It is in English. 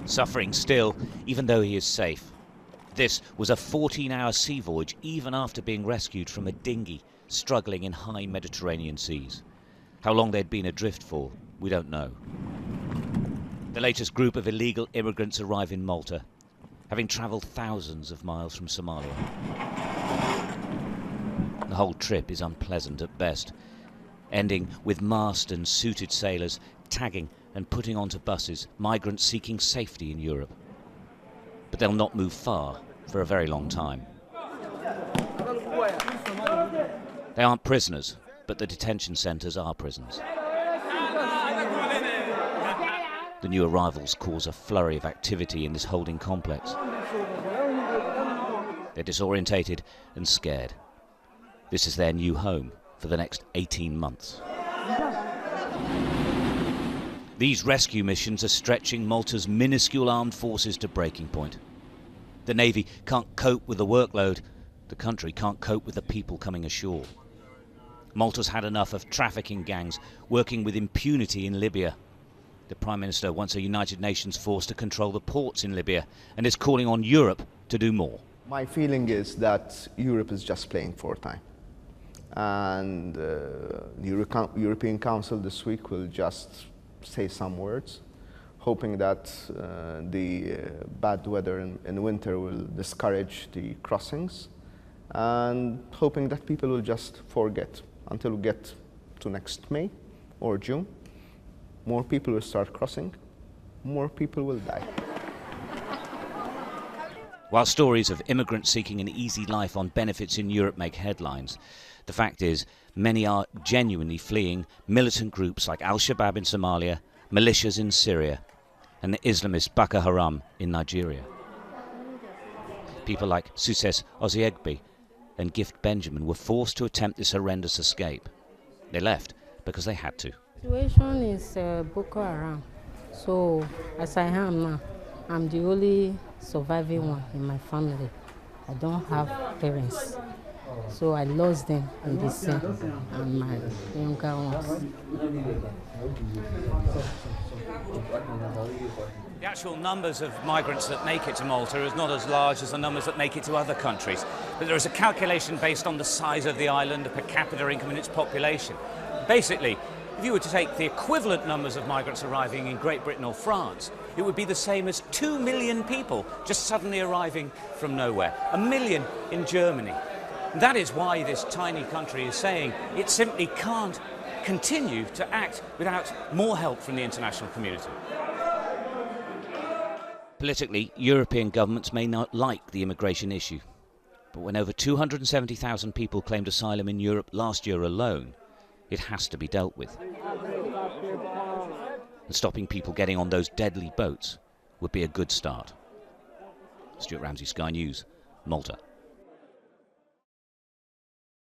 suffering still, even though he is safe. This was a 14-hour sea voyage, even after being rescued from a dinghy struggling in high Mediterranean seas. How long they'd been adrift for, we don't know. The latest group of illegal immigrants arrive in Malta, having travelled thousands of miles from Somalia. The whole trip is unpleasant at best, ending with masked and suited sailors tagging and putting onto buses migrants seeking safety in Europe. But they'll not move far for a very long time. They aren't prisoners, but the detention centres are prisons. The new arrivals cause a flurry of activity in this holding complex. They're disorientated and scared. This is their new home for the next 18 months. These rescue missions are stretching Malta's minuscule armed forces to breaking point. The Navy can't cope with the workload. The country can't cope with the people coming ashore. Malta's had enough of trafficking gangs working with impunity in Libya. The Prime Minister wants a United Nations force to control the ports in Libya and is calling on Europe to do more. My feeling is that Europe is just playing for time. And the European Council this week will just say some words, hoping that the bad weather in winter will discourage the crossings, and hoping that people will just forget until we get to next May or June. More people will start crossing, more people will die. While stories of immigrants seeking an easy life on benefits in Europe make headlines, the fact is many are genuinely fleeing militant groups like Al-Shabaab in Somalia, militias in Syria, and the Islamist Boko Haram in Nigeria. People like Success Oziegbe and Gift Benjamin were forced to attempt this horrendous escape. They left because they had to. The situation is Boko Haram. So, as I am now, I'm the only surviving one in my family. I don't have parents. So I lost them in the sea and my younger ones. The actual numbers of migrants that make it to Malta is not as large as the numbers that make it to other countries. But there is a calculation based on the size of the island, the per capita income and its population. Basically, if you were to take the equivalent numbers of migrants arriving in Great Britain or France, it would be the same as 2 million people just suddenly arriving from nowhere. 1 million in Germany. That is why this tiny country is saying it simply can't continue to act without more help from the international community. Politically, European governments may not like the immigration issue, but when over 270,000 people claimed asylum in Europe last year alone, it has to be dealt with. And stopping people getting on those deadly boats would be a good start. Stuart Ramsey, Sky News, Malta.